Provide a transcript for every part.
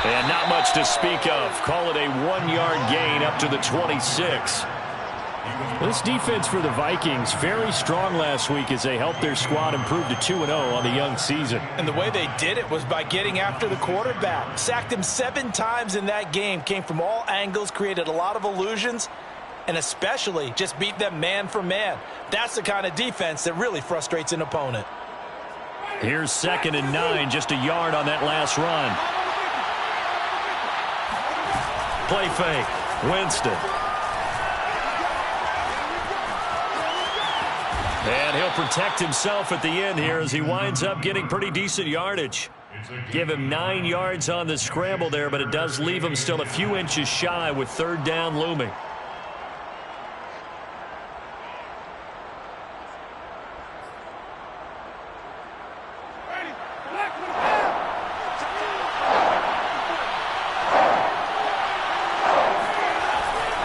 And not much to speak of. Call it a 1-yard gain up to the 26. This defense for the Vikings, very strong last week as they helped their squad improve to 2-0 on the young season. And the way they did it was by getting after the quarterback. Sacked him 7 times in that game. Came from all angles, created a lot of illusions, and especially just beat them man for man. That's the kind of defense that really frustrates an opponent. Here's 2nd and 9, just a yard on that last run. Play fake, Winston. And he'll protect himself at the end here as he winds up getting pretty decent yardage. Give him 9 yards on the scramble there, but it does leave him still a few inches shy with 3rd down looming.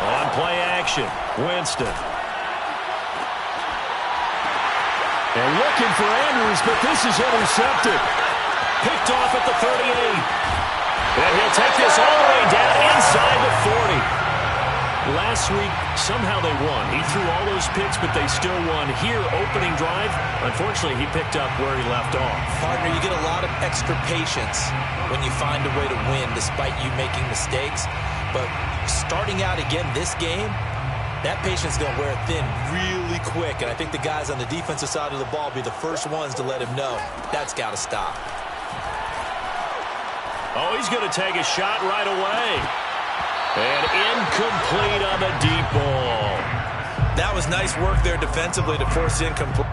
On play action, Winston. They're looking for Andrews, but this is intercepted. Picked off at the 38. And he'll take this all the way down inside the 40. Last week, somehow they won. He threw all those picks, but they still won. Here, opening drive, unfortunately, he picked up where he left off. Partner, you get a lot of extra patience when you find a way to win despite you making mistakes. But starting out again this game, that patience is going to wear thin really quick, and I think the guys on the defensive side of the ball will be the first ones to let him know that's got to stop. Oh, he's going to take a shot right away. And incomplete on the deep ball. That was nice work there defensively to force incomplete.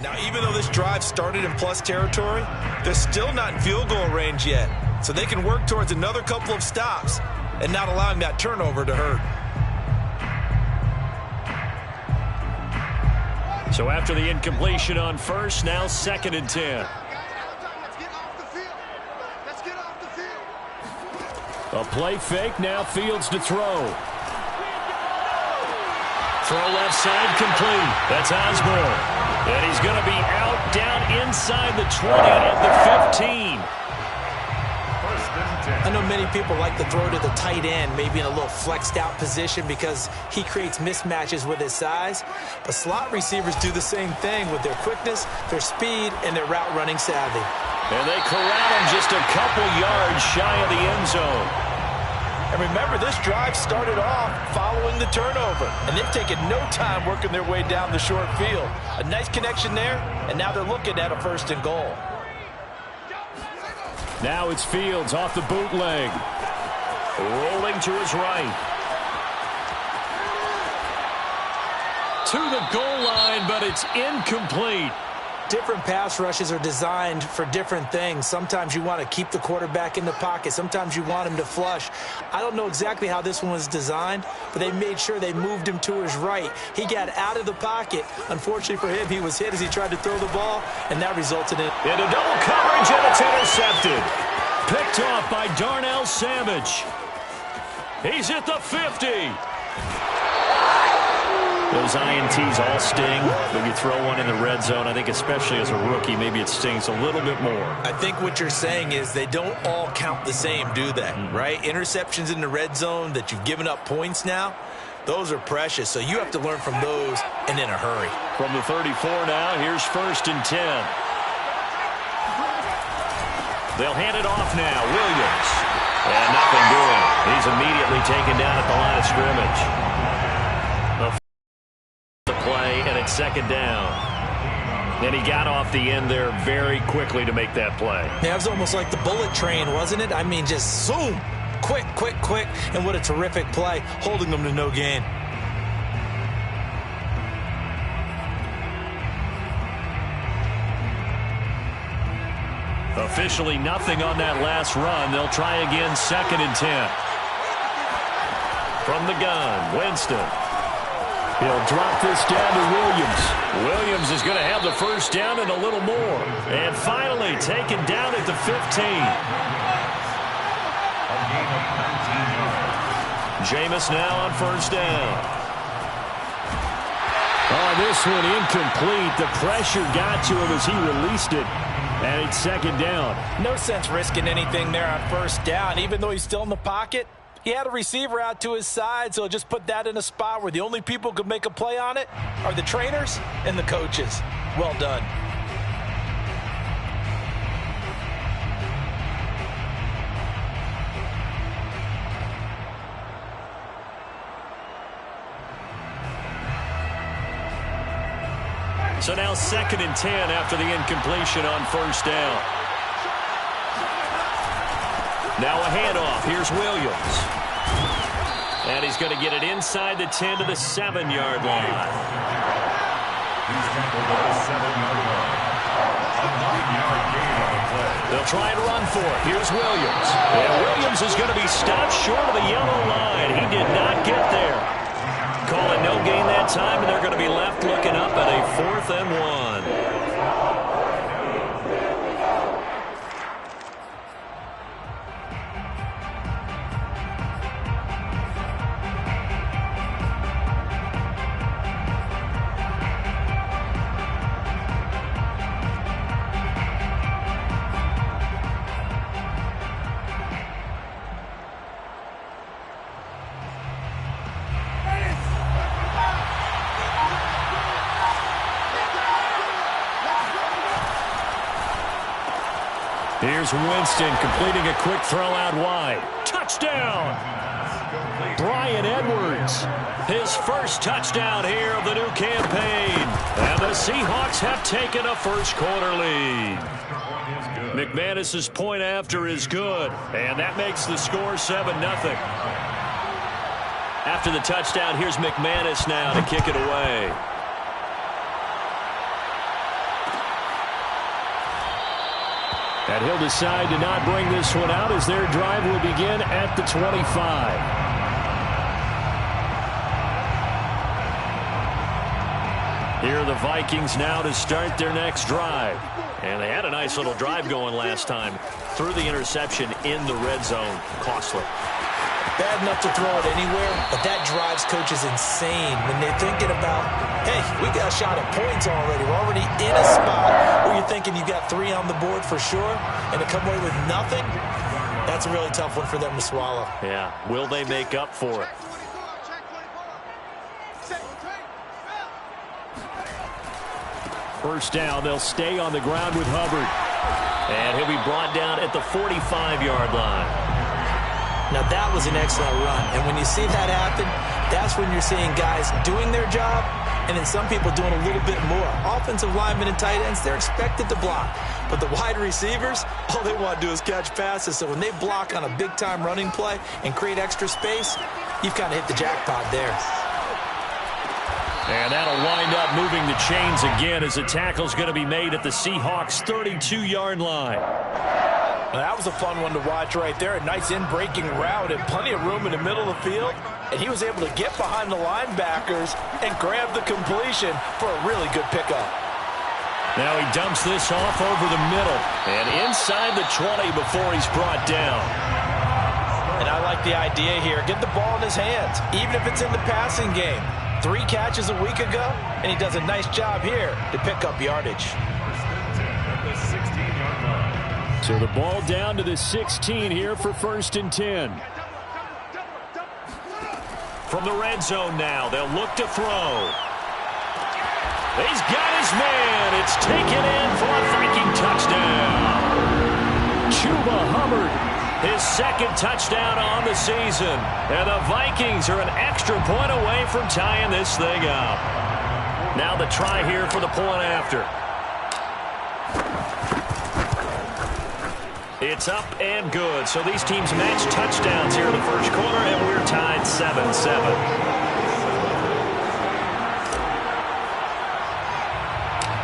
Now, even though this drive started in plus territory, they're still not in field goal range yet. So they can work towards another couple of stops and not allowing that turnover to hurt. So after the incompletion on first, now 2nd and 10. A play fake, now Fields to throw. Throw left side complete. That's Osborne. And he's going to be out down inside the 20 at the 15. I know many people like to throw to the tight end, maybe in a little flexed out position because he creates mismatches with his size. But slot receivers do the same thing with their quickness, their speed, and their route running savvy. And they corral him just a couple yards shy of the end zone. And remember, this drive started off following the turnover, and they've taken no time working their way down the short field. A nice connection there, and now they're looking at a 1st and goal. Now it's Fields off the bootleg. Rolling to his right. To the goal line, but it's incomplete. Different pass rushes are designed for different things. Sometimes you want to keep the quarterback in the pocket. Sometimes you want him to flush. I don't know exactly how this one was designed, but they made sure they moved him to his right. He got out of the pocket. Unfortunately for him, he was hit as he tried to throw the ball, and that resulted in into double coverage, and it's intercepted. Picked off by Darnell Savage. He's at the 50. Those INTs all sting when you throw one in the red zone. I think especially as a rookie, maybe it stings a little bit more. I think what you're saying is they don't all count the same, do they? Right? Interceptions in the red zone that you've given up points now, those are precious. So you have to learn from those and in a hurry. From the 34 now, here's 1st and 10. They'll hand it off now. Williams. And nothing doing. He's immediately taken down at the line of scrimmage. The play, and it's 2nd down. And he got off the end there very quickly to make that play. Yeah, it was almost like the bullet train, wasn't it? I mean, just zoom. Quick, quick, quick. And what a terrific play, holding them to no gain. Officially nothing on that last run. They'll try again, 2nd and 10. From the gun, Winston. He'll drop this down to Williams. Williams is going to have the first down and a little more. And finally taken down at the 15. Jameis now on first down. Oh, this one incomplete. The pressure got to him as he released it. And it's 2nd down. No sense risking anything there on first down, even though he's still in the pocket. He had a receiver out to his side, so just put that in a spot where the only people who could make a play on it are the trainers and the coaches. Well done. So now 2nd and 10 after the incompletion on first down. Now a handoff. Here's Williams. And he's going to get it inside the 10 to the 7-yard line. They'll try and run for it. Here's Williams. And Williams is going to be stopped short of the yellow line. He did not get there. Call it no gain that time, and they're going to be left looking up at a 4th and 1. Here's Winston completing a quick throw out wide. Touchdown! Bryan Edwards. His first touchdown here of the new campaign. And the Seahawks have taken a first-quarter lead. McManus's point after is good. And that makes the score 7-0. After the touchdown, here's McManus now to kick it away. And he'll decide to not bring this one out as their drive will begin at the 25. Here are the Vikings now to start their next drive. And they had a nice little drive going last time. Threw the interception in the red zone. Costly. Bad enough to throw it anywhere, but that drives coaches insane when they're thinking about, hey, we got a shot at points already. We're already in a spot where you're thinking you got 3 on the board for sure, and to come away with nothing, that's a really tough one for them to swallow. Yeah, will they make up for it? First down, they'll stay on the ground with Hubbard. And he'll be brought down at the 45-yard line. Now, that was an excellent run. And when you see that happen, that's when you're seeing guys doing their job and then some people doing a little bit more. Offensive linemen and tight ends, they're expected to block. But the wide receivers, all they want to do is catch passes. So when they block on a big-time running play and create extra space, you've kind of hit the jackpot there. And that'll wind up moving the chains again as the tackle's going to be made at the Seahawks' 32-yard line. Well, that was a fun one to watch right there. A nice in-breaking route and plenty of room in the middle of the field. And he was able to get behind the linebackers and grab the completion for a really good pickup. Now he dumps this off over the middle and inside the 20 before he's brought down. And I like the idea here. Get the ball in his hands, even if it's in the passing game. 3 catches a week ago, and he does a nice job here to pick up yardage. So the ball down to the 16 here for 1st and 10. From the red zone now, they'll look to throw. He's got his man. It's taken in for a Viking touchdown. Chuba Hubbard, his 2nd touchdown on the season. And the Vikings are an extra point away from tying this thing up. Now the try here for the point after. It's up and good. So these teams match touchdowns here in the first quarter, and we're tied 7-7.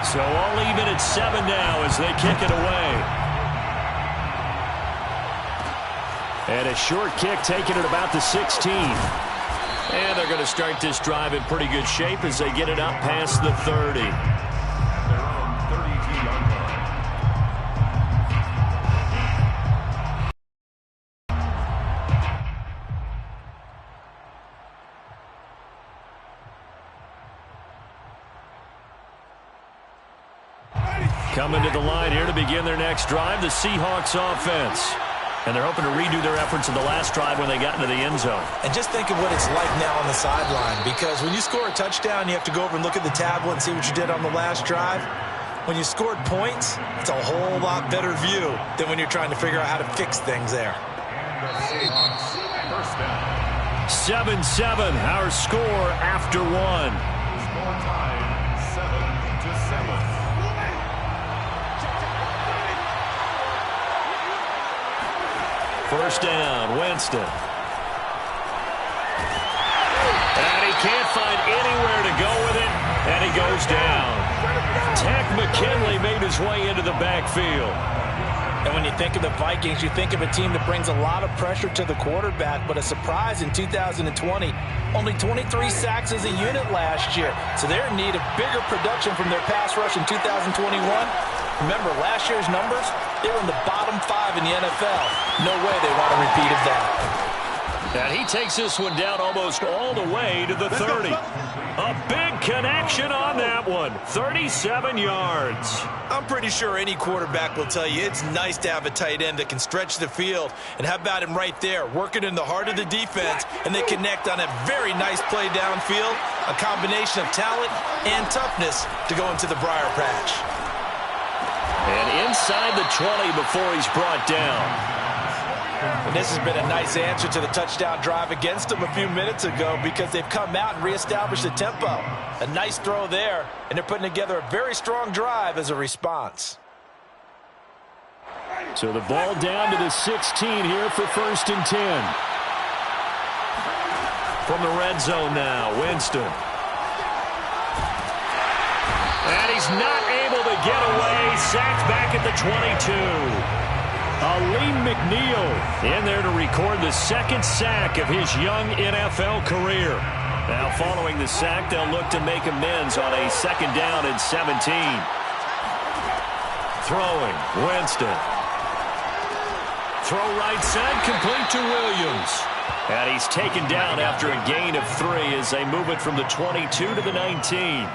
So all even at 7 now as they kick it away. And a short kick taken at about the 16. And they're going to start this drive in pretty good shape as they get it up past the 30. Coming to the line here to begin their next drive, the Seahawks offense. And they're hoping to redo their efforts in the last drive when they got into the end zone. And just think of what it's like now on the sideline, because when you score a touchdown, you have to go over and look at the tablet and see what you did on the last drive. When you scored points, it's a whole lot better view than when you're trying to figure out how to fix things there. 7-7, our score after one. Score tied 7-7. First down, Winston. And he can't find anywhere to go with it, and he goes down. Takk McKinley made his way into the backfield. And when you think of the Vikings, you think of a team that brings a lot of pressure to the quarterback, but a surprise in 2020, only 23 sacks as a unit last year. So they're in need of bigger production from their pass rush in 2021. Remember, last year's numbers, they were in the bottom 5 in the NFL. No way they want a repeat of that. And he takes this one down almost all the way to the 30. A big connection on that one. 37 yards. I'm pretty sure any quarterback will tell you it's nice to have a tight end that can stretch the field. And how about him right there, working in the heart of the defense, and they connect on a very nice play downfield, a combination of talent and toughness to go into the briar patch. And inside the 20 before he's brought down. And this has been a nice answer to the touchdown drive against them a few minutes ago, because they've come out and reestablished the tempo. A nice throw there, and they're putting together a very strong drive as a response. So the ball down to the 16 here for 1st and 10. From the red zone now, Winston. And he's not able to get away. Sacked back at the 22. Aleem McNeil in there to record the 2nd sack of his young NFL career. Now following the sack, they'll look to make amends on a 2nd down and 17. Throwing, Winston. Throw right side, complete to Williams. And he's taken down after a gain of 3 as they move it from the 22 to the 19.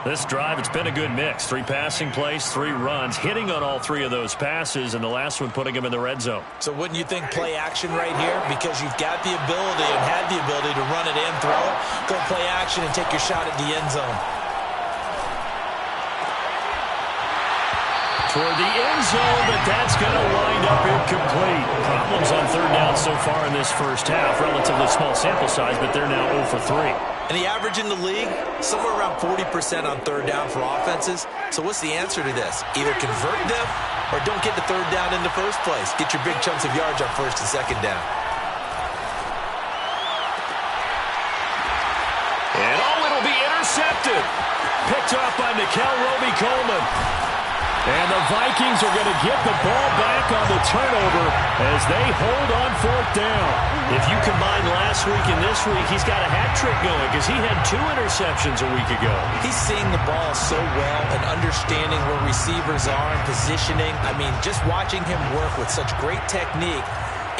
This drive, it's been a good mix. 3 passing plays, 3 runs, hitting on all 3 of those passes, and the last one putting him in the red zone. So wouldn't you think play action right here? Because you've got the ability and had the ability to run it and throw it. Go play action and take your shot at the end zone. Toward the end zone, but that's going to wind up incomplete. Problems on 3rd down so far in this first half. Relatively small sample size, but they're now 0 for 3. And the average in the league, somewhere around 40% on 3rd down for offenses. So what's the answer to this? Either convert them or don't get the 3rd down in the first place. Get your big chunks of yards on 1st and 2nd down. And it'll be intercepted. Picked off by Nickel Roby-Coleman. And the Vikings are going to get the ball back on the turnover as they hold on 4th down. If you combine last week and this week, he's got a hat trick going because he had 2 interceptions a week ago. He's seeing the ball so well and understanding where receivers are and positioning. I mean, just watching him work with such great technique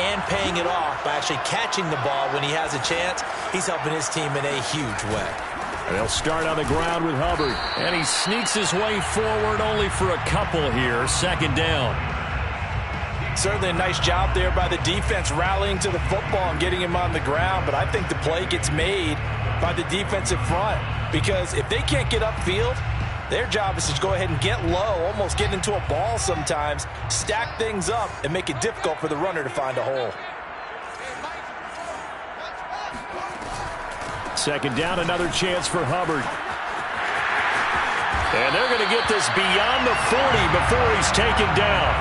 and paying it off by actually catching the ball when he has a chance, he's helping his team in a huge way. They'll start on the ground with Hubbard. And he sneaks his way forward only for a couple here. 2nd down. Certainly a nice job there by the defense rallying to the football and getting him on the ground. But I think the play gets made by the defensive front. Because if they can't get upfield, their job is to go ahead and get low, almost get into a ball sometimes, stack things up, and make it difficult for the runner to find a hole. 2nd down, another chance for Hubbard. And they're going to get this beyond the 40 before he's taken down.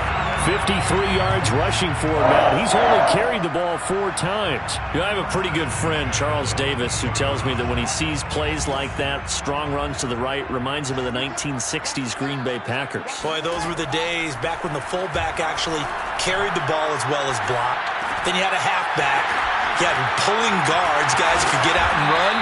53 yards rushing for him now. He's only carried the ball 4 times. I have a pretty good friend, Charles Davis, who tells me that when he sees plays like that, strong runs to the right, reminds him of the 1960s Green Bay Packers. Boy, those were the days back when the fullback actually carried the ball as well as blocked. Then you had a halfback. You had pulling guards, guys who could get out and run.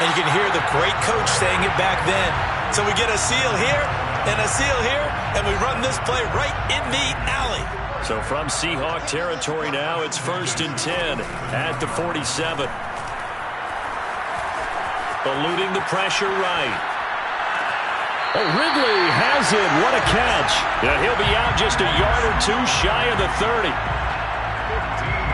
And you can hear the great coach saying it back then. So we get a seal here and a seal here, and we run this play right in the alley. So from Seahawk territory now, it's 1st and 10 at the 47. Eluding the pressure right. Oh, Ridley has it. What a catch. Yeah, he'll be out just a yard or 2 shy of the 30.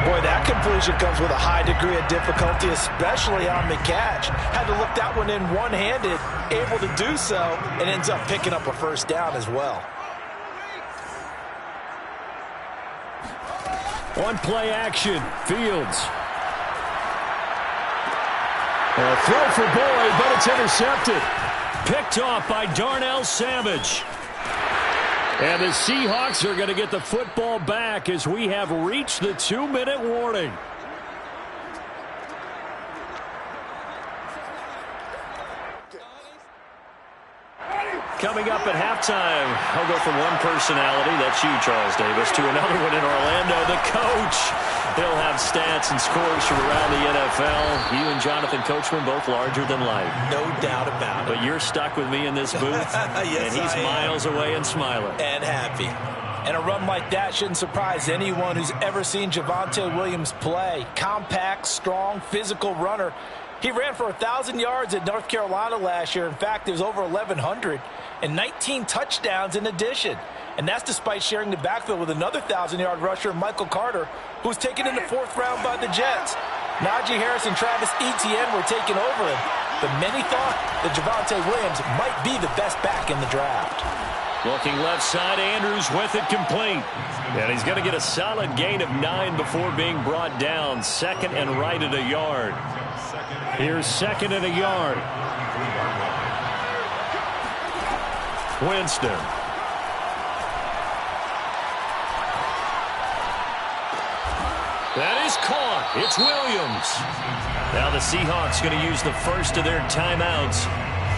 Boy, that completion comes with a high degree of difficulty, especially on the catch. Had to look that one in one-handed, able to do so, and ends up picking up a first down as well. One play action. Fields. A throw for Boyd, but it's intercepted. Picked off by Darnell Savage. And the Seahawks are going to get the football back as we have reached the 2-minute warning. Coming up at halftime, I'll go from one personality, that's you, Charles Davis, to another one in Orlando, the coach. He'll have stats and scores from around the NFL. You and Jonathan Coachman both larger than life. No doubt about it. But you're stuck with me in this booth, yes, and he's miles away and smiling. And happy. And a run like that shouldn't surprise anyone who's ever seen Javonte Williams play. Compact, strong, physical runner. He ran for 1,000 yards at North Carolina last year. In fact, it was over 1,100 and 19 touchdowns in addition. And that's despite sharing the backfield with another 1,000-yard rusher, Michael Carter, who was taken in the 4th round by the Jets. Najee Harris and Travis Etienne were taking over him, but many thought that Javonte Williams might be the best back in the draft. Looking left side, Andrews with it complete. And he's going to get a solid gain of 9 before being brought down. 2nd and right at a yard. Here's 2nd and a yard. Winston. That is caught. It's Williams. Now the Seahawks going to use the first of their timeouts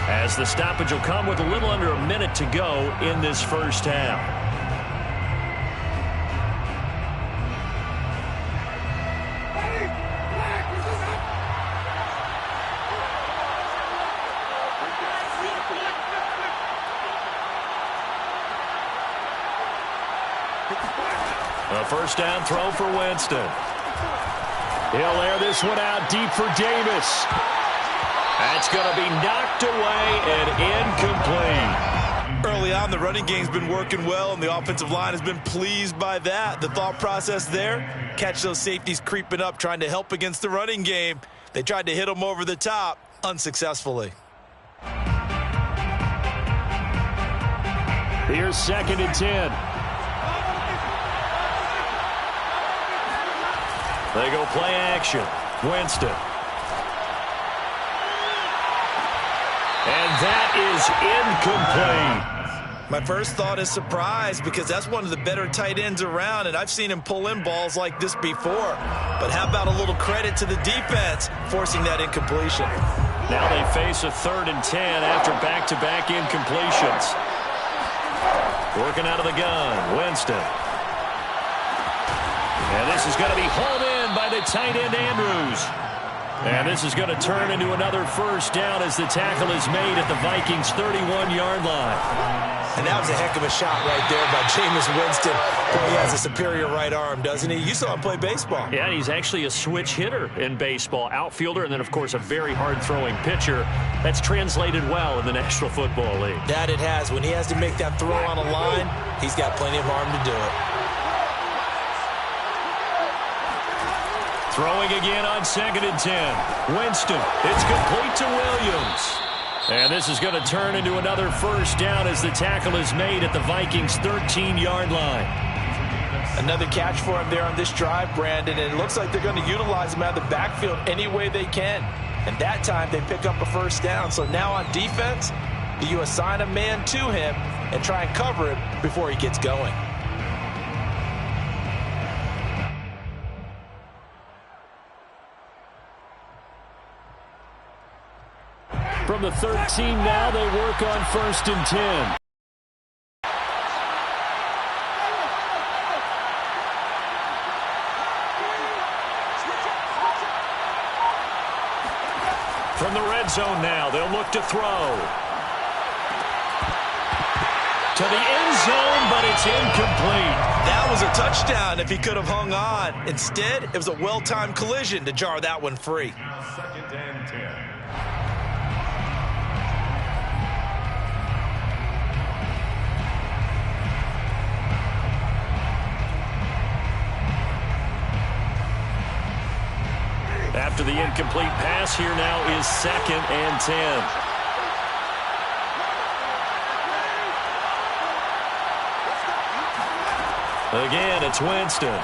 as the stoppage will come with a little under a minute to go in this first half. A first down throw for Winston. He'll air this one out deep for Davis. That's going to be knocked away and incomplete. Early on, the running game's been working well, and the offensive line has been pleased by that. The thought process there, catch those safeties creeping up, trying to help against the running game. They tried to hit them over the top, unsuccessfully. Here's 2nd and 10. They go play action. Winston. And that is incomplete. My first thought is surprise because that's one of the better tight ends around, and I've seen him pull in balls like this before. But how about a little credit to the defense forcing that incompletion? Now they face a 3rd and 10 after back-to-back incompletions. Working out of the gun, Winston. And this is going to be hauled in by the tight end, Andrews. And this is going to turn into another first down as the tackle is made at the Vikings' 31-yard line. And that was a heck of a shot right there by Jameis Winston. Boy, he has a superior right arm, doesn't he? You saw him play baseball. Yeah, he's actually a switch hitter in baseball. Outfielder and then, of course, a very hard-throwing pitcher. That's translated well in the National Football League. That it has. When he has to make that throw on a line, he's got plenty of arm to do it. Throwing again on 2nd and 10. Winston. It's complete to Williams. And this is going to turn into another first down as the tackle is made at the Vikings' 13-yard line. Another catch for him there on this drive, Brandon, and it looks like they're going to utilize him out of the backfield any way they can. And that time they pick up a first down. So now on defense, you assign a man to him and try and cover him before he gets going. From the 13 now, they work on 1st and 10. From the red zone now, they'll look to throw. To the end zone, but it's incomplete. That was a touchdown if he could have hung on. Instead, it was a well-timed collision to jar that one free. Second and 10. After the incomplete pass, here now is 2nd and 10. Again, it's Winston.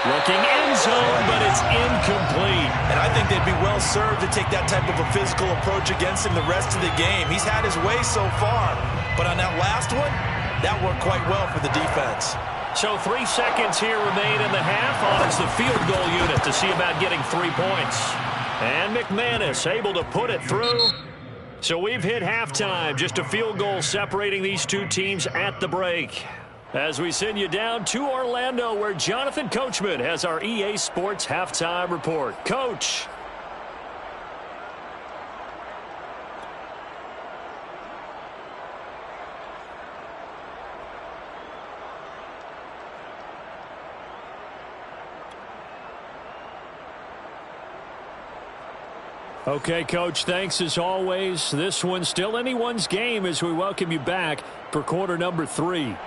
Looking end zone, but it's incomplete. And I think they'd be well served to take that type of a physical approach against him the rest of the game. He's had his way so far, but on that last one, that worked quite well for the defense. So 3 seconds here remain in the half. On is the field goal unit to see about getting 3 points. And McManus able to put it through. So we've hit halftime. Just a field goal separating these two teams at the break. As we send you down to Orlando, where Jonathan Coachman has our EA Sports halftime report. Coach. Okay, Coach, thanks as always. This one's still anyone's game as we welcome you back for quarter number 3. Brandon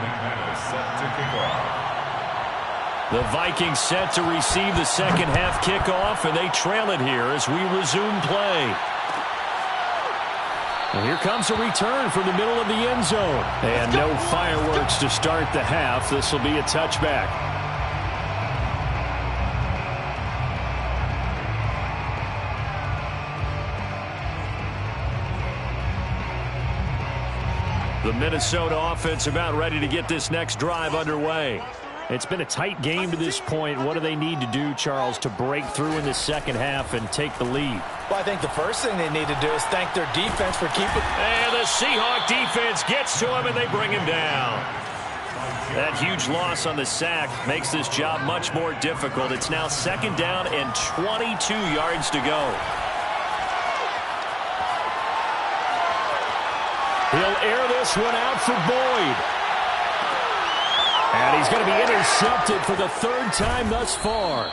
McManus set to kick off. The Vikings set to receive the second half kickoff, and they trail it here as we resume play. And here comes a return from the middle of the end zone. And no fireworks to start the half. This will be a touchback. The Minnesota offense about ready to get this next drive underway. It's been a tight game to this point. What do they need to do, Charles, to break through in the second half and take the lead? Well, I think the first thing they need to do is thank their defense for keeping... And the Seahawks defense gets to him, and they bring him down. That huge loss on the sack makes this job much more difficult. It's now 2nd down and 22 yards to go. He'll air this one out for Boyd. And he's going to be intercepted for the 3rd time thus far.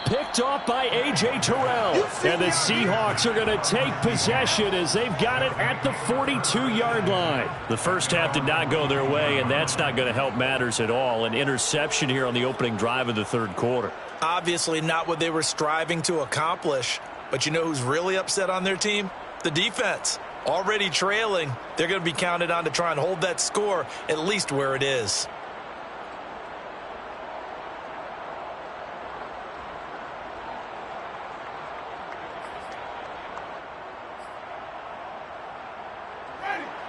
Picked off by A.J. Terrell. And the Seahawks are going to take possession as they've got it at the 42-yard line. The first half did not go their way, and that's not going to help matters at all. An interception here on the opening drive of the 3rd quarter. Obviously not what they were striving to accomplish. But you know who's really upset on their team? The defense. Already trailing, they're going to be counted on to try and hold that score at least where it is.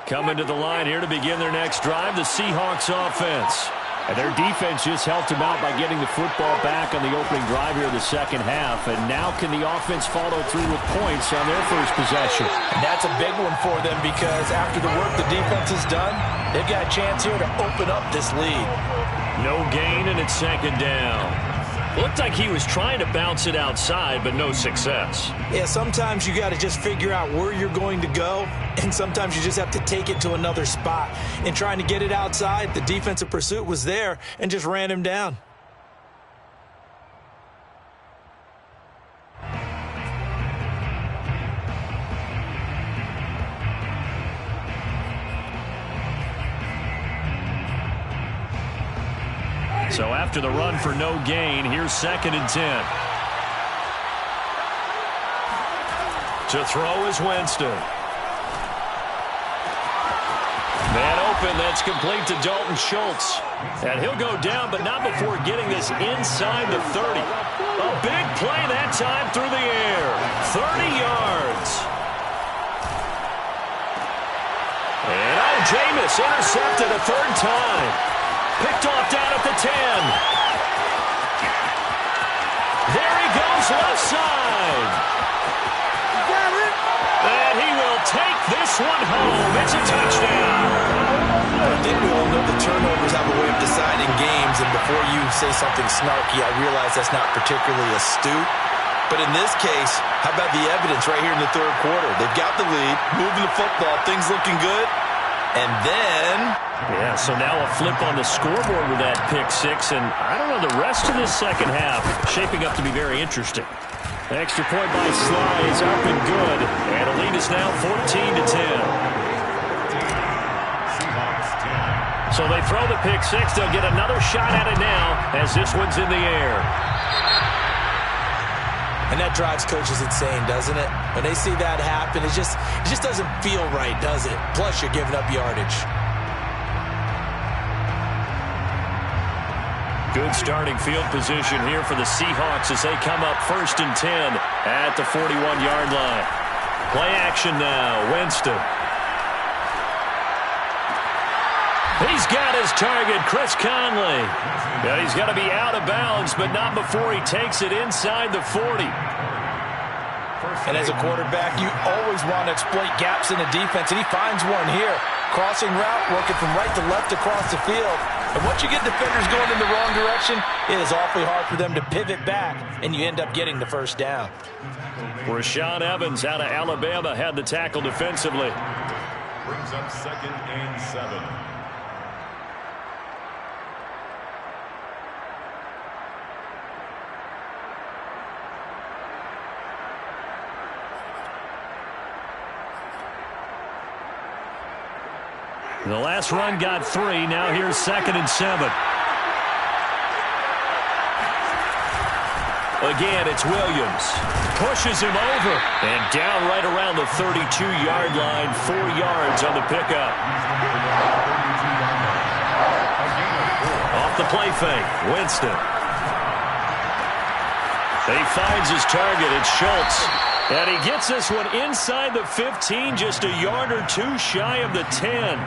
Coming to the line here to begin their next drive, the Seahawks offense. And their defense just helped them out by getting the football back on the opening drive here in the second half. And now can the offense follow through with points on their first possession? And that's a big one for them because after the work the defense has done, they've got a chance here to open up this lead. No gain, and it's 2nd down. Looked like he was trying to bounce it outside, but no success. Yeah, sometimes you got to just figure out where you're going to go, and sometimes you just have to take it to another spot. In trying to get it outside, the defensive pursuit was there and just ran him down. So after the run for no gain, here's 2nd and 10. To throw is Winston. Man open, that's complete to Dalton Schultz. And he'll go down, but not before getting this inside the 30. A big play that time through the air. 30 yards. And Jameis intercepted a 3rd time. Picked off down at the 10. There he goes. goes left side. And he will take this one home. It's a touchdown. I think we all know the turnovers have a way of deciding games, and before you say something snarky, I realize that's not particularly astute. But in this case, how about the evidence right here in the third quarter? They've got the lead, moving the football, things looking good, and then... Yeah, so now a flip on the scoreboard with that pick six, and I don't know, the rest of this second half shaping up to be very interesting. Extra point by Sly is up and good, and the lead is now 14-10. So they throw the pick six. They'll get another shot at it now as this one's in the air. And that drives coaches insane, doesn't it? When they see that happen, it just doesn't feel right, does it? Plus, you're giving up yardage. Good starting field position here for the Seahawks as they come up 1st and 10 at the 41-yard line. Play action now, Winston. He's got his target, Chris Conley. Yeah, he's got to be out of bounds, but not before he takes it inside the 40. And as a quarterback, you always want to exploit gaps in the defense, and he finds one here. Crossing route, working from right to left across the field. And once you get defenders going in the wrong direction, it is awfully hard for them to pivot back, and you end up getting the first down. Rashaan Evans out of Alabama had the tackle defensively. Brings up 2nd and 7. The last run got 3. Now here's 2nd and 7. Again, it's Williams. Pushes him over. And down right around the 32-yard line. 4 yards on the pickup. Off the play fake. Winston. He finds his target. It's Schultz. And he gets this one inside the 15, just a yard or two shy of the 10.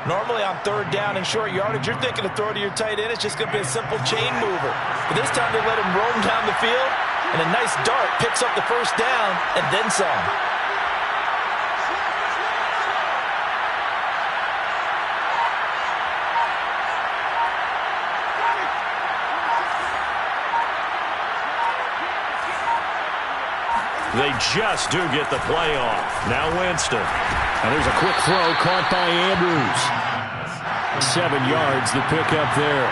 Normally on 3rd down and short yardage, you're thinking of throw to your tight end. It's just going to be a simple chain mover. But this time they let him roam down the field, and a nice dart picks up the first down and then some. They just do get the play off. Now Winston. And there's a quick throw caught by Andrews. 7 yards, the pickup there.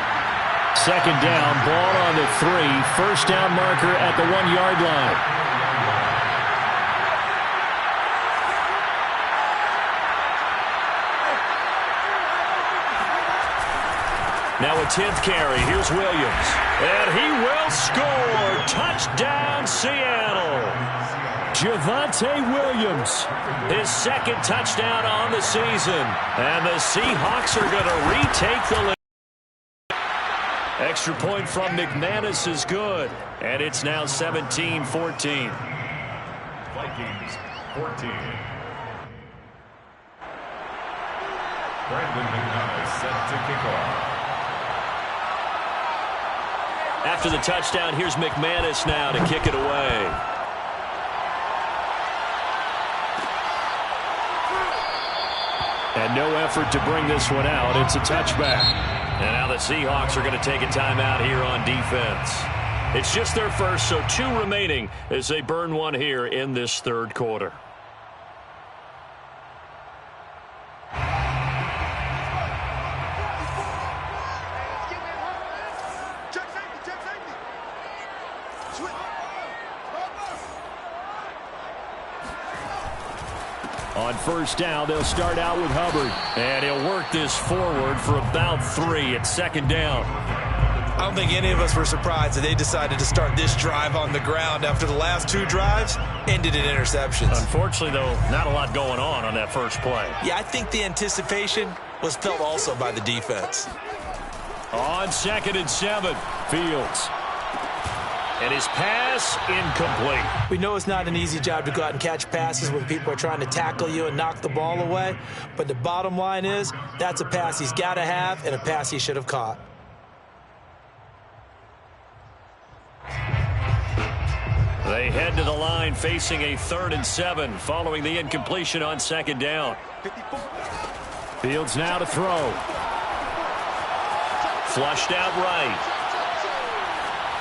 2nd down, ball on the 3. First down marker at the 1-yard line. Now a 10th carry. Here's Williams. And he will score. Touchdown, Seattle. Javonte Williams, his 2nd touchdown on the season. And the Seahawks are going to retake the lead. Extra point from McManus is good. And it's now 17-14. Vikings 14. Brandon McManus set to kick off. After the touchdown, here's McManus now to kick it away. And no effort to bring this one out. It's a touchback. And now the Seahawks are going to take a timeout here on defense. It's just their first, so 2 remaining as they burn one here in this 3rd quarter. On 1st down, they'll start out with Hubbard. And he'll work this forward for about 3 at 2nd down. I don't think any of us were surprised that they decided to start this drive on the ground after the last 2 drives ended in interceptions. Unfortunately, though, not a lot going on that first play. Yeah, I think the anticipation was felt also by the defense. On 2nd and 7, Fields. And his pass incomplete. We know it's not an easy job to go out and catch passes when people are trying to tackle you and knock the ball away. But the bottom line is, that's a pass he's got to have and a pass he should have caught. They head to the line facing a 3rd and 7 following the incompletion on 2nd down. Fields now to throw. Flushed out right.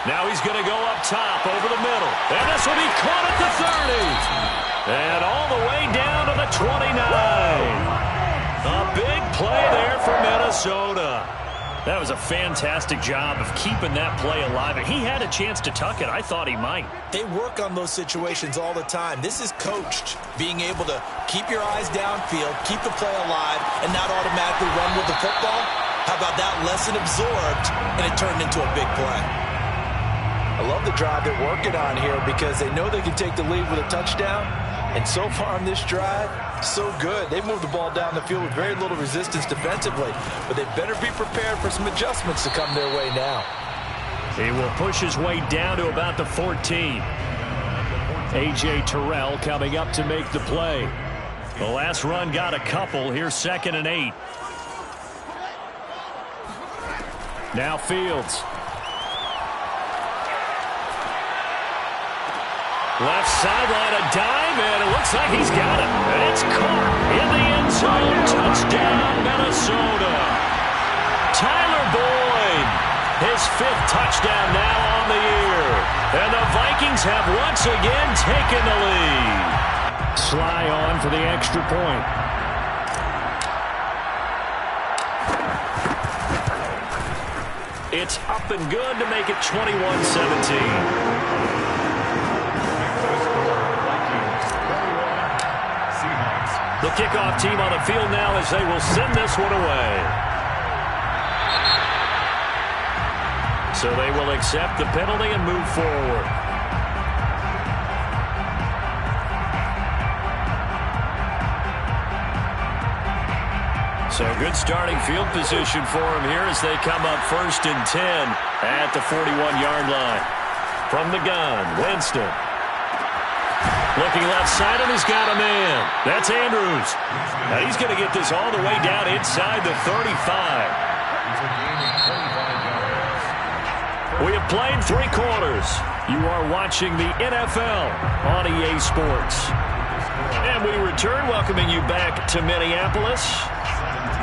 Now he's going to go up top over the middle. And this will be caught at the 30. And all the way down to the 29. A big play there for Minnesota. That was a fantastic job of keeping that play alive. And he had a chance to tuck it. I thought he might. They work on those situations all the time. This is coached, being able to keep your eyes downfield, keep the play alive, and not automatically run with the football. How about that lesson absorbed, and it turned into a big play? I love the drive they're working on here because they know they can take the lead with a touchdown. And so far on this drive, so good. They moved the ball down the field with very little resistance defensively, but they better be prepared for some adjustments to come their way now. He will push his way down to about the 14. A.J. Terrell coming up to make the play. The last run got a couple. Here's 2nd and 8. Now Fields. Left sideline, a dive, and it looks like he's got it. It's caught in the end zone. Touchdown, Minnesota. Tyler Boyd, his 5th touchdown now on the year. And the Vikings have once again taken the lead. Sly on for the extra point. It's up and good to make it 21-17. The kickoff team on the field now as they will send this one away. So they will accept the penalty and move forward. So good starting field position for him here as they come up 1st and 10 at the 41-yard line. From the gun, Winston. Looking left side, and he's got a man. That's Andrews. Now he's going to get this all the way down inside the 35. We have played 3 quarters. You are watching the NFL on EA Sports. And we return, welcoming you back to Minneapolis.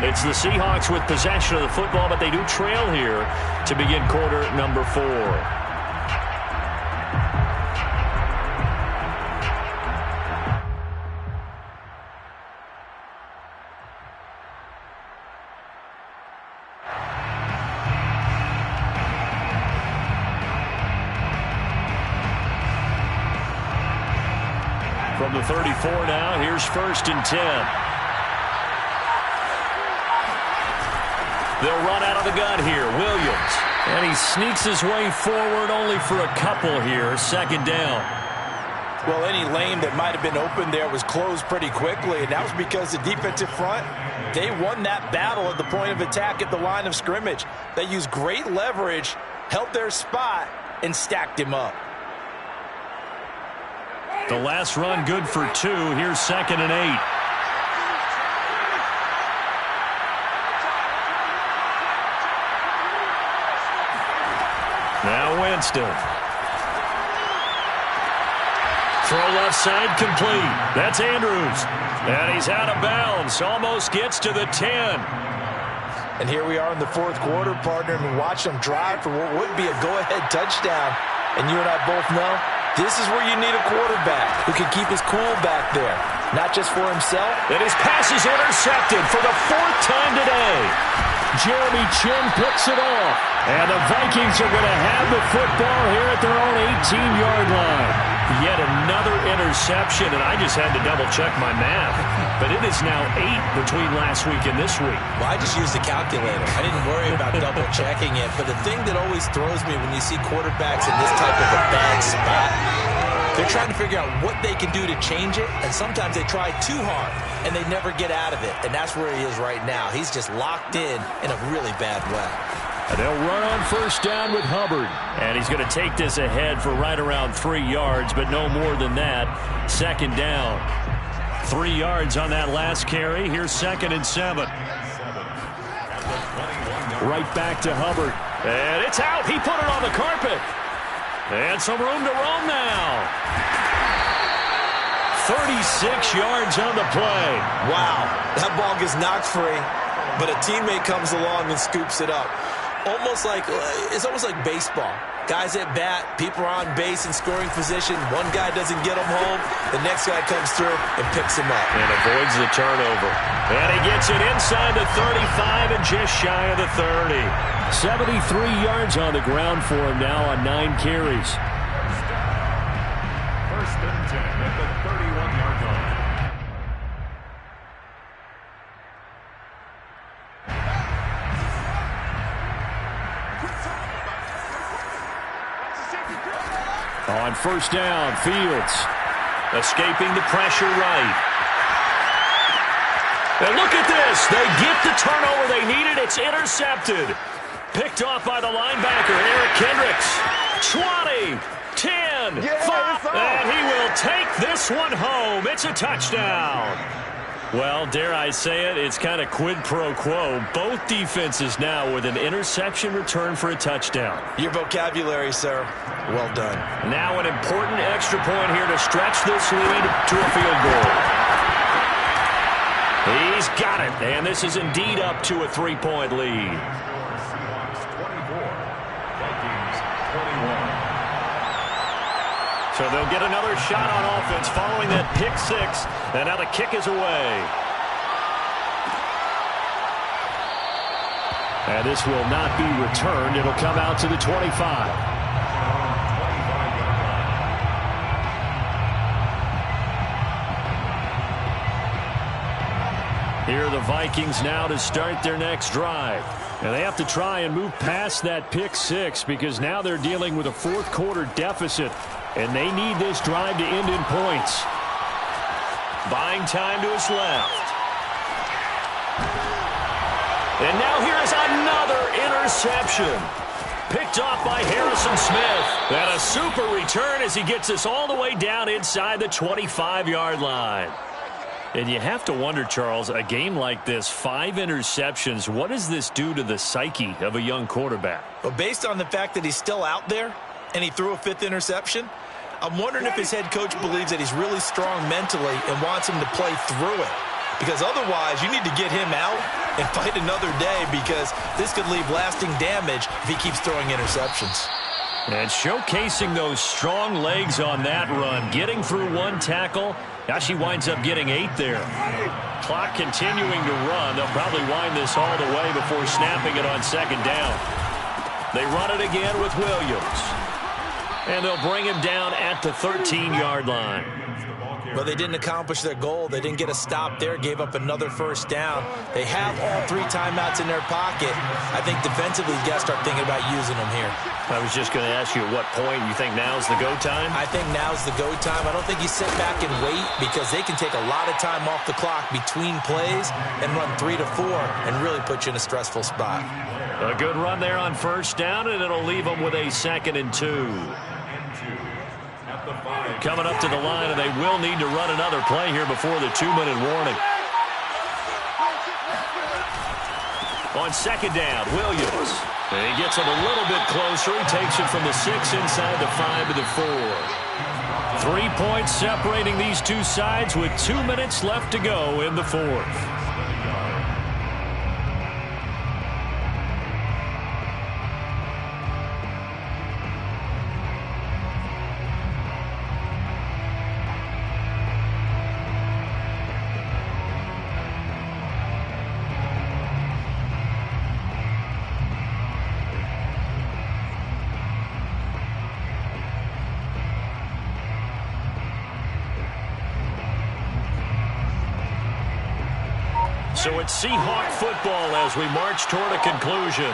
It's the Seahawks with possession of the football, but they do trail here to begin quarter number 4. From the 34 now, here's 1st and 10. They'll run out of the gun here. Williams. And he sneaks his way forward only for a couple here. 2nd down. Well, any lane that might have been open there was closed pretty quickly, and that was because the defensive front, they won that battle at the point of attack at the line of scrimmage. They used great leverage, held their spot, and stacked him up. The last run good for 2. Here's 2nd and 8. Now Winston. Throw left side complete. That's Andrews. And he's out of bounds. Almost gets to the 10. And here we are in the 4th quarter, partner, and watch them drive for what would be a go-ahead touchdown. And you and I both know this is where you need a quarterback who can keep his cool back there, not just for himself. And his pass is intercepted for the 4th time today. Jeremy Chin picks it off. And the Vikings are going to have the football here at their own 18-yard line. Yet another interception, and I just had to double-check my math. But it is now 8 between last week and this week. Well, I just used the calculator. I didn't worry about double-checking it. But the thing that always throws me when you see quarterbacks in this type of a bad spot, they're trying to figure out what they can do to change it, and sometimes they try too hard, and they never get out of it. And that's where he is right now. He's just locked in a really bad way. And they'll run on 1st down with Hubbard. And he's going to take this ahead for right around 3 yards, but no more than that. 2nd down. 3 yards on that last carry. Here's 2nd and 7. Right back to Hubbard. And it's out. He put it on the carpet. And some room to roam now. 36 yards on the play. Wow, that ball gets knocked free, but a teammate comes along and scoops it up. It's almost like baseball. Guys at bat, people are on base in scoring position. One guy doesn't get him home. The next guy comes through and picks him up. And avoids the turnover. And he gets it inside the 35 and just shy of the 30. 73 yards on the ground for him now on 9 carries. First and 10 at the 31-yard line. On first down, Fields escaping the pressure right. And look at this. They get the turnover they needed. It's intercepted. Picked off by the linebacker, Eric Kendricks. 20, 10, 5, and he will take this one home. It's a touchdown. Well, dare I say it, it's kind of quid pro quo. Both defenses now with an interception return for a touchdown. Your vocabulary, sir. Well done. Now an important extra point here to stretch this lead to a field goal. He's got it, and this is indeed up to a 3-point lead. Seahawks 24, Vikings 21. So they'll get another shot on offense following that pick six, and now the kick is away. And this will not be returned. It'll come out to the 25. Here are the Vikings now to start their next drive. And they have to try and move past that pick six because now they're dealing with a fourth-quarter deficit, and they need this drive to end in points. Buying time to his left. And now here is another interception. Picked off by Harrison Smith. And a super return as he gets us all the way down inside the 25-yard line. And you have to wonder, Charles, a game like this, 5 interceptions, what does this do to the psyche of a young quarterback? Well, based on the fact that he's still out there and he threw a 5th interception, I'm wondering if his head coach believes that he's really strong mentally and wants him to play through it. Because otherwise, you need to get him out and fight another day because this could leave lasting damage if he keeps throwing interceptions. And showcasing those strong legs on that run, getting through one tackle. Now she winds up getting 8 there. Clock continuing to run. They'll probably wind this all the way before snapping it on second down. They run it again with Williams. And they'll bring him down at the 13-yard line. Well, they didn't accomplish their goal. They didn't get a stop there, gave up another first down. They have all 3 timeouts in their pocket. I think defensively, you got to start thinking about using them here. I was just going to ask you at what point you think now's the go time? I think now's the go time. I don't think you sit back and wait because they can take a lot of time off the clock between plays and run 3 to 4 and really put you in a stressful spot. A good run there on first down, and it'll leave them with a 2nd and 2. Coming up to the line, and they will need to run another play here before the 2-minute warning. On second down, Williams. And he gets it a little bit closer. He takes it from the 6 inside the 5 to the 4. 3 points separating these two sides with 2 minutes left to go in the 4th. So it's Seahawk football as we march toward a conclusion.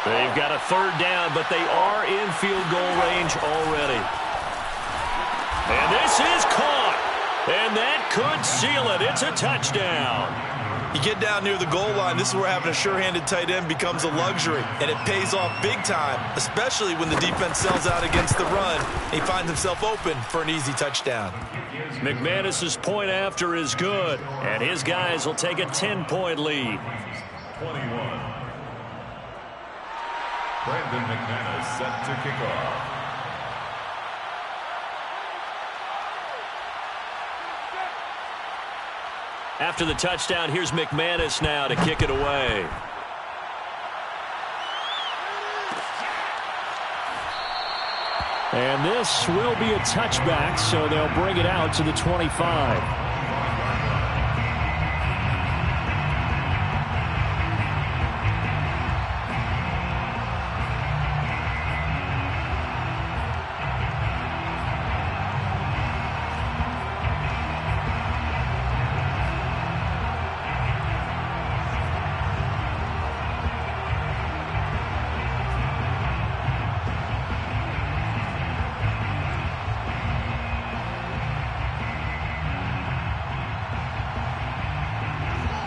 They've got a 3rd down, but they are in field goal range already. And this is caught. And that could seal it. It's a touchdown. You get down near the goal line, this is where having a sure-handed tight end becomes a luxury, and it pays off big time, especially when the defense sells out against the run. He finds himself open for an easy touchdown. McManus's point after is good, and his guys will take a 10-point lead. 21. Brandon McManus set to kick off. After the touchdown, here's McManus now to kick it away. And this will be a touchback, so they'll bring it out to the 25.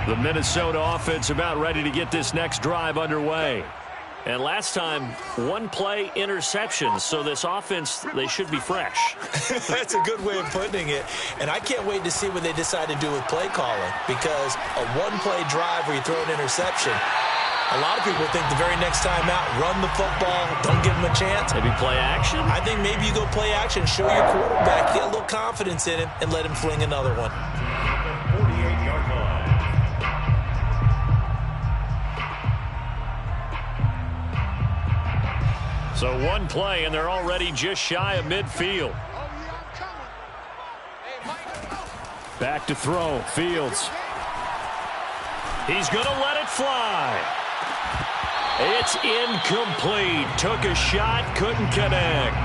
The Minnesota offense about ready to get this next drive underway. And last time, one play interception. So this offense, they should be fresh. That's a good way of putting it. And I can't wait to see what they decide to do with play calling, because a one-play drive where you throw an interception, a lot of people think the very next time out, run the football, don't give them a chance. Maybe play action? I think maybe you go play action, show your quarterback, get a little confidence in him, and let him fling another one. 48-yard line. So one play, and they're already just shy of midfield. Back to throw. Fields. He's going to let it fly. It's incomplete. Took a shot, couldn't connect.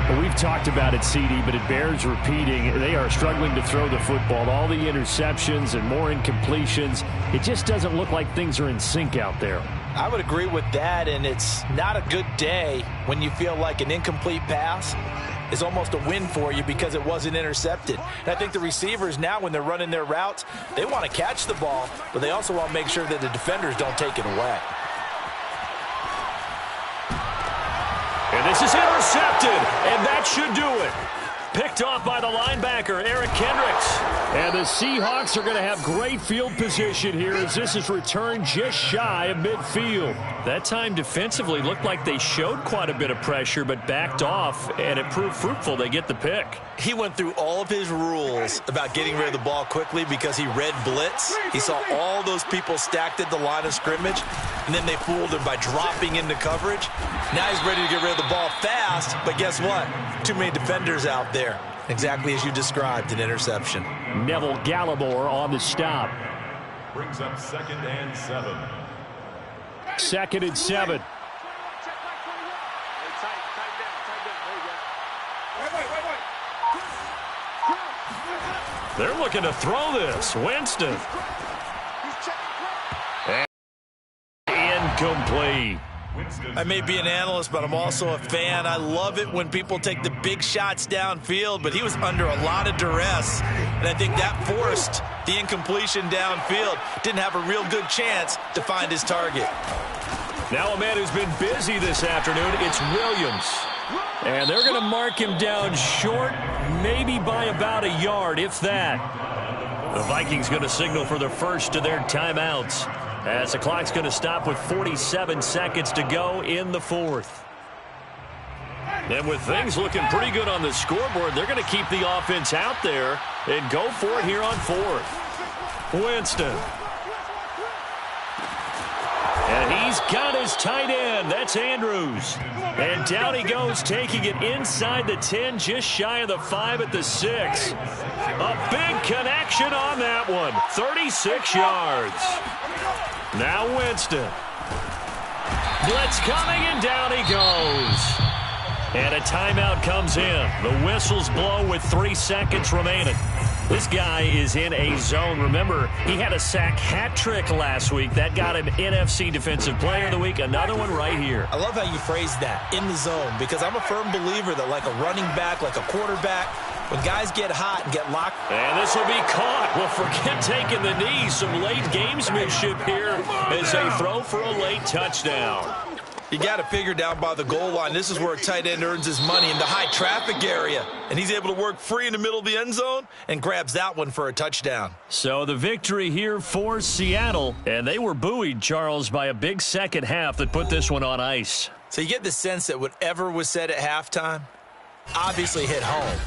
Well, we've talked about it, CD, but it bears repeating. They are struggling to throw the football. All the interceptions and more incompletions. It just doesn't look like things are in sync out there. I would agree with that, and it's not a good day when you feel like an incomplete pass is almost a win for you because it wasn't intercepted. And I think the receivers now, when they're running their routes, they want to catch the ball, but they also want to make sure that the defenders don't take it away. And this is intercepted, and that should do it. Picked off by the linebacker, Eric Kendricks. And the Seahawks are going to have great field position here as this is returned just shy of midfield. That time defensively looked like they showed quite a bit of pressure but backed off, and it proved fruitful. They get the pick. He went through all of his rules about getting rid of the ball quickly because he read blitz. He saw all those people stacked at the line of scrimmage, and then they fooled him by dropping into coverage. Now he's ready to get rid of the ball fast, but guess what? Too many defenders out there. Exactly as you described, an interception. Neville Gallimore on the stop. Brings up 2nd and 7. 2nd and 7. They're looking to throw this. Winston. And incomplete. I may be an analyst, but I'm also a fan. I love it when people take the big shots downfield, but he was under a lot of duress, and I think that forced the incompletion downfield. Didn't have a real good chance to find his target. Now a man who's been busy this afternoon, it's Williams. And they're going to mark him down short, maybe by about a yard, if that. The Vikings going to signal for the first of their timeouts, as the clock's going to stop with 47 seconds to go in the fourth. And with things looking pretty good on the scoreboard, they're going to keep the offense out there and go for it here on fourth. Winston. And he's got his tight end. That's Andrews. And down he goes, taking it inside the 10, just shy of the 5 at the 6. A big connection on that one. 36 yards. Now Winston. Blitz coming, and down he goes. And a timeout comes in. The whistles blow with 3 seconds remaining. This guy is in a zone. Remember, he had a sack hat trick last week. That got him NFC Defensive Player of the Week. Another one right here. I love how you phrase that, in the zone, because I'm a firm believer that like a running back, like a quarterback, when guys get hot and get locked. And this will be caught. Well, forget taking the knee. Some late gamesmanship here as they throw for a late touchdown. You got to figure down by the goal line. This is where a tight end earns his money, in the high traffic area. And he's able to work free in the middle of the end zone and grabs that one for a touchdown. So the victory here for Seattle. And they were buoyed, Charles, by a big second half that put this one on ice. So you get the sense that whatever was said at halftime obviously hit home.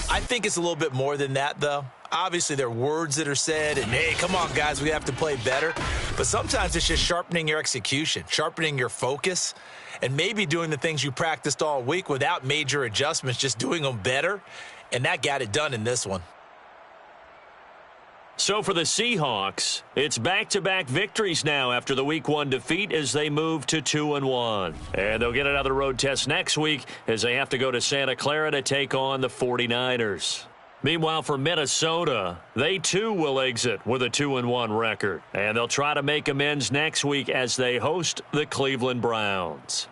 I think it's a little bit more than that, though. Obviously, there are words that are said, and, hey, come on, guys, we have to play better. But sometimes it's just sharpening your execution, sharpening your focus, and maybe doing the things you practiced all week without major adjustments, just doing them better. And that got it done in this one. So for the Seahawks, it's back-to-back victories now after the Week 1 defeat as they move to 2-1. And they'll get another road test next week as they have to go to Santa Clara to take on the 49ers. Meanwhile, for Minnesota, they too will exit with a 2-1 record. And they'll try to make amends next week as they host the Cleveland Browns.